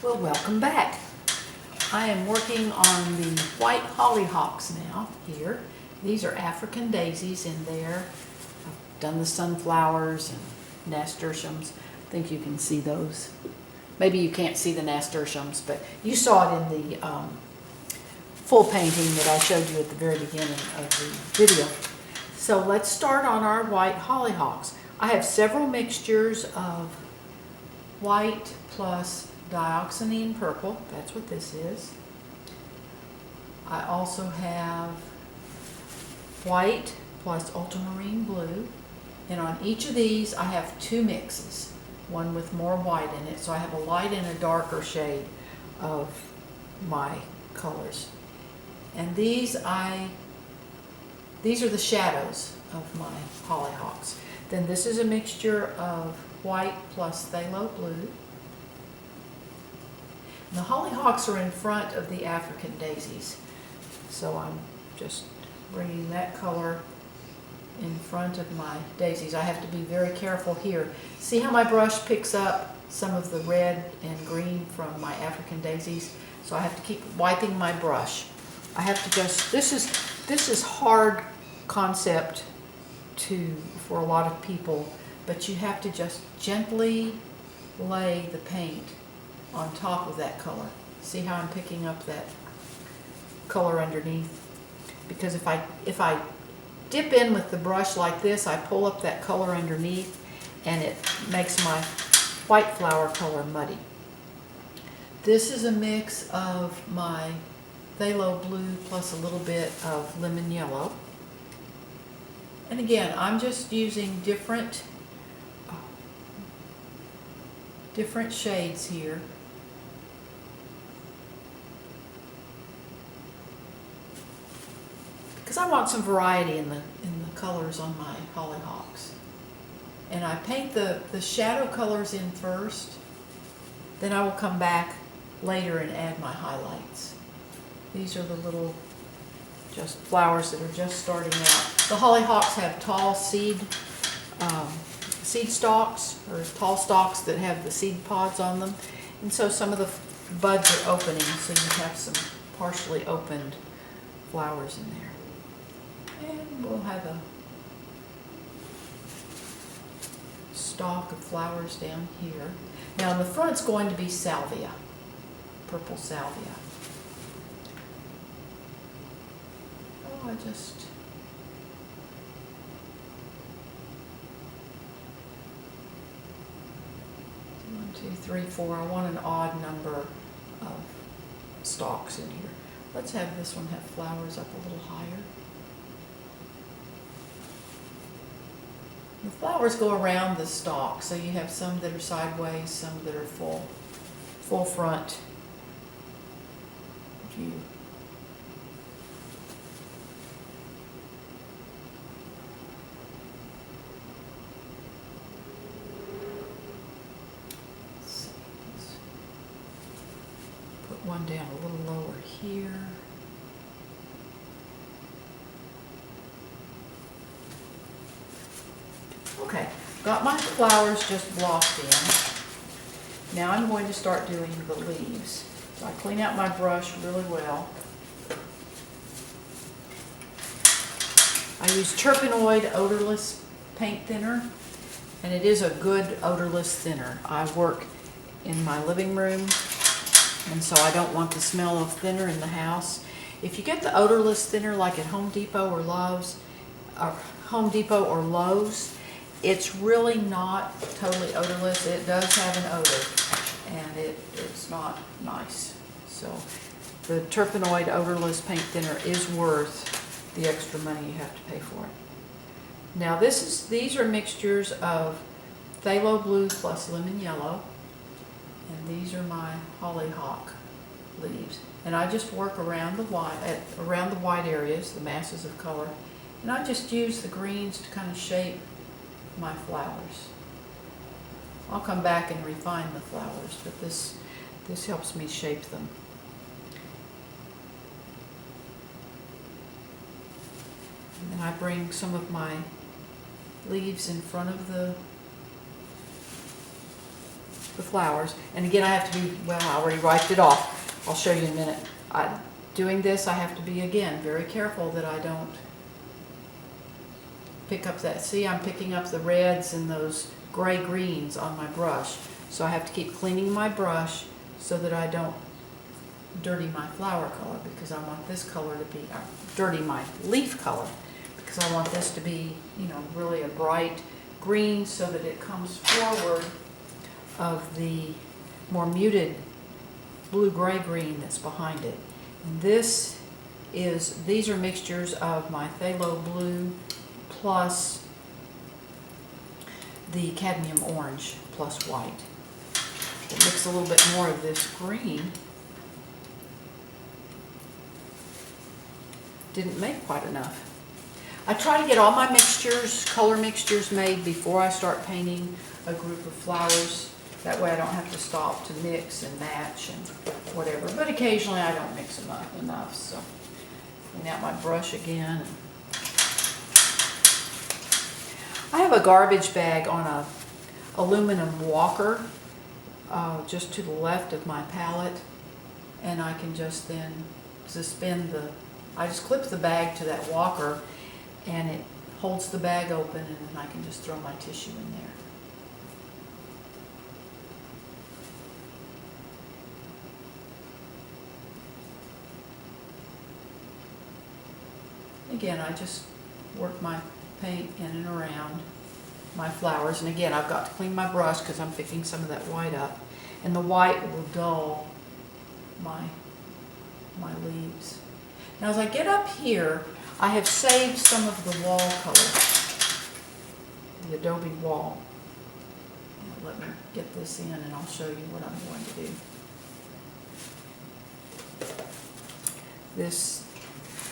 Well, welcome back. I am working on the White Hollyhocks now here. These are African daisies in there. I've done the sunflowers and nasturtiums. I think you can see those. Maybe you can't see the nasturtiums, but you saw it in the full painting that I showed you at the very beginning of the video. So let's start on our White Hollyhocks. I have several mixtures of white plus dioxazine purple. That's what this is. I also have white plus ultramarine blue. And on each of these I have two mixes, one with more white in it. So I have a light and a darker shade of my colors. And these are the shadows of my hollyhocks. Then this is a mixture of white plus phthalo blue. And the hollyhocks are in front of the African daisies. So I'm just bringing that color in front of my daisies. I have to be very careful here. See how my brush picks up some of the red and green from my African daisies? So I have to keep wiping my brush. I have to just, this is hard concept for a lot of people, but you have to just gently lay the paint on top of that color. See how I'm picking up that color underneath? Because if I dip in with the brush like this, I pull up that color underneath and it makes my white flower color muddy. This is a mix of my phthalo blue plus a little bit of lemon yellow. And again, I'm just using different shades here. Because I want some variety in the colors on my hollyhocks. And I paint the shadow colors in first, then I will come back later and add my highlights. These are the little just flowers that are just starting out. The hollyhocks have tall seed stalks, or tall stalks that have the seed pods on them. And so some of the buds are opening, so you have some partially opened flowers in there. And we'll have a stalk of flowers down here. Now in the front's going to be salvia, purple salvia. Oh, I just... 1, 2, 3, 4. I want an odd number of stalks in here. Let's have this one have flowers up a little higher. The flowers go around the stalk, so you have some that are sideways, some that are full front view. Let's put one down a little lower here. Okay, got my flowers just blocked in. Now I'm going to start doing the leaves. So I clean out my brush really well. I use Terpenoid odorless paint thinner, and it is a good odorless thinner. I work in my living room, and so I don't want the smell of thinner in the house. If you get the odorless thinner like at Home Depot or Lowe's, it's really not totally odorless. It does have an odor, and it's not nice. So the Terpenoid odorless paint thinner is worth the extra money you have to pay for it. Now these are mixtures of phthalo blue plus lemon yellow, and these are my hollyhock leaves. And I just work around the white areas, the masses of color, and I just use the greens to kind of shape my flowers. I'll come back and refine the flowers, but this helps me shape them. And then I bring some of my leaves in front of the the flowers. And again, I have to be, well, I already wiped it off. I'll show you in a minute. Doing this, I have to be, again, very careful that I don't pick up that. See, I'm picking up the reds and those gray greens on my brush. So I have to keep cleaning my brush so that I don't dirty my flower color, because I want this color to be, dirty my leaf color, because I want this to be, you know, really a bright green so that it comes forward of the more muted blue-gray green that's behind it. And these are mixtures of my phthalo blue plus the cadmium orange plus white. It mix a little bit more of this green. Didn't make quite enough. I try to get all my mixtures, color mixtures made before I start painting a group of flowers. That way I don't have to stop to mix and match and whatever. But occasionally I don't mix them up enough. So clean out my brush again. I have a garbage bag on a aluminum walker just to the left of my palette, and I can just then suspend I just clip the bag to that walker, and it holds the bag open, and then I can just throw my tissue in there. Again, I just work my paint in and around my flowers, and again, I've got to clean my brush because I'm picking some of that white up, and the white will dull my leaves. Now as I get up here, I have saved some of the wall color, the adobe wall. Now let me get this in and I'll show you what I'm going to do.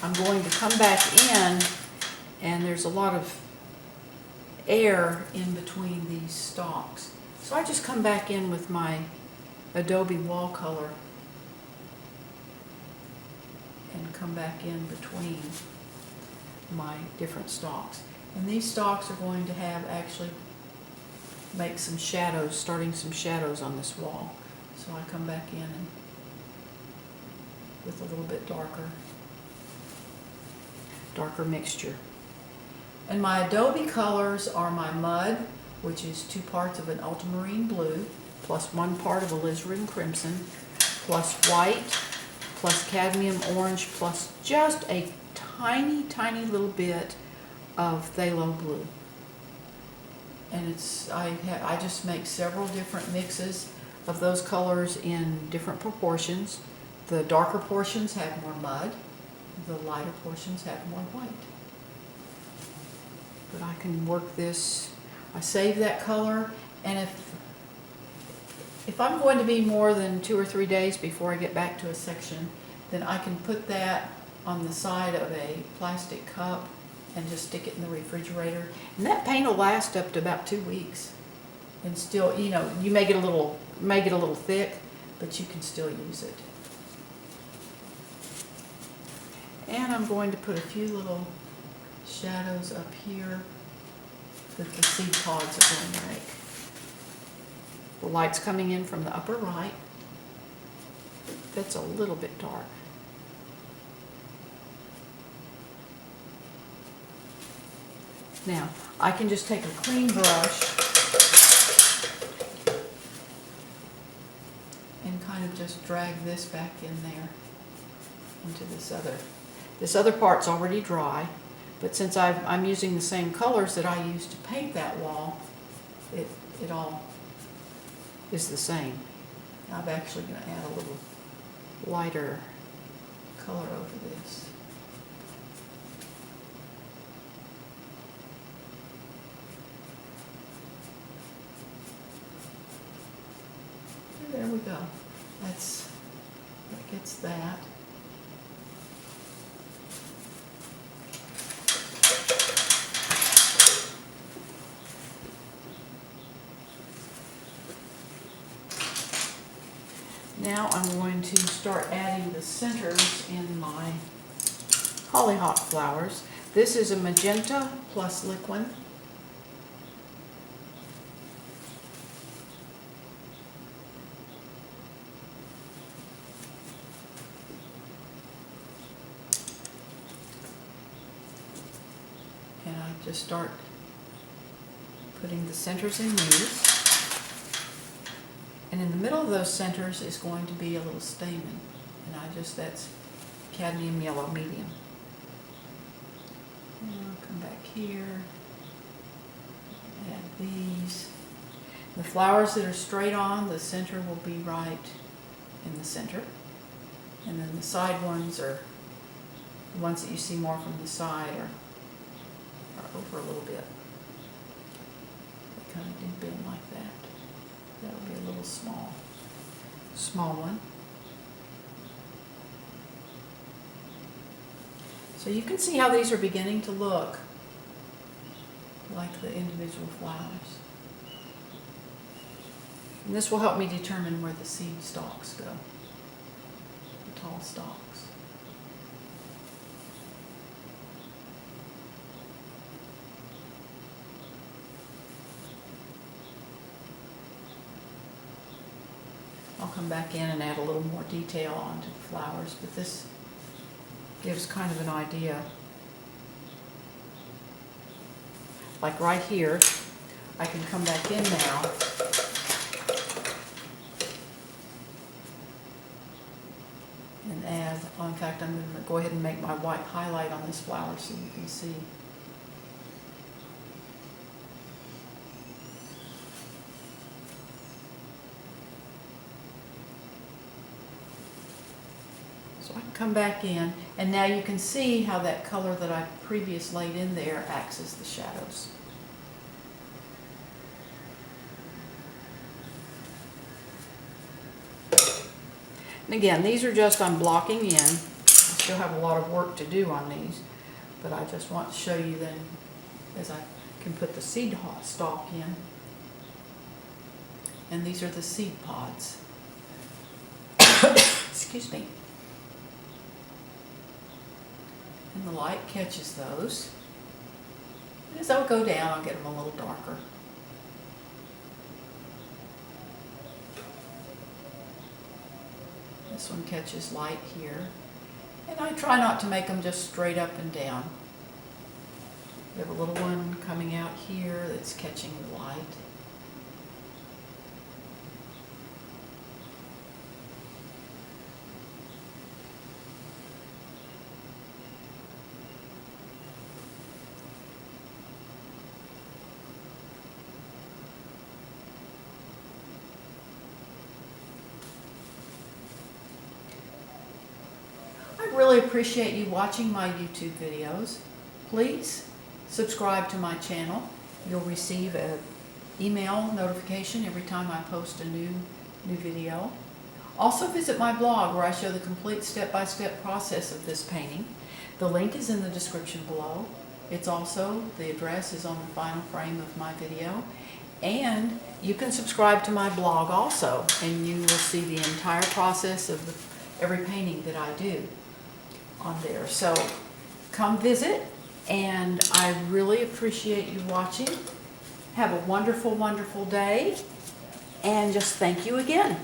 I'm going to come back in, and there's a lot of air in between these stalks. So I just come back in with my adobe wall color and come back in between my different stalks. And these stalks are going to have actually make some shadows, starting some shadows on this wall. So I come back in and with a little bit darker mixture. And my adobe colors are my mud, which is 2 parts of an ultramarine blue, plus 1 part of alizarin crimson, plus white, plus cadmium orange, plus just a tiny, tiny little bit of phthalo blue. And I just make several different mixes of those colors in different proportions. The darker portions have more mud, the lighter portions have more white. But I can work this, I save that color, and if I'm going to be more than 2 or 3 days before I get back to a section, then I can put that on the side of a plastic cup and just stick it in the refrigerator. And that paint will last up to about 2 weeks. And still, you know, you may get a little thick, but you can still use it. And I'm going to put a few little shadows up here that the seed pods are going to make. The light's coming in from the upper right. That's a little bit dark. Now, I can just take a clean brush and kind of just drag this back in there into this other part's already dry, but since I'm using the same colors that I used to paint that wall, it all is the same. I'm actually going to add a little lighter color over this. And there we go. That gets that. Now I'm going to start adding the centers in my hollyhock flowers. This is a magenta plus liquid. just start putting the centers in these. And in the middle of those centers is going to be a little stamen. And that's cadmium yellow medium. And I'll come back here, add these. The flowers that are straight on, the center will be right in the center. And then the side ones are, the ones that you see more from the side are over a little bit. They kind of dip in like that. That'll be a little small one. So you can see how these are beginning to look like the individual flowers. And this will help me determine where the seed stalks go, the tall stalks. I'll come back in and add a little more detail onto the flowers, but this gives kind of an idea. Like right here, I can come back in now and add, in fact, I'm going to go ahead and make my white highlight on this flower so you can see. So I can come back in, and now you can see how that color that I previously laid in there acts as the shadows. And again, these are just, I'm blocking in. I still have a lot of work to do on these, but I just want to show you then as I can put the seed stalk in. And these are the seed pods. Excuse me. And the light catches those. And as I go down, I'll get them a little darker. This one catches light here. And I try not to make them just straight up and down. We have a little one coming out here that's catching the light. I really appreciate you watching my YouTube videos. Please subscribe to my channel. You'll receive an email notification every time I post a new video. Also visit my blog where I show the complete step-by-step process of this painting. The link is in the description below. It's also, the address is on the final frame of my video. And you can subscribe to my blog also, and you will see the entire process of every painting that I do on there. So come visit, and I really appreciate you watching. Have a wonderful, wonderful day, and just thank you again.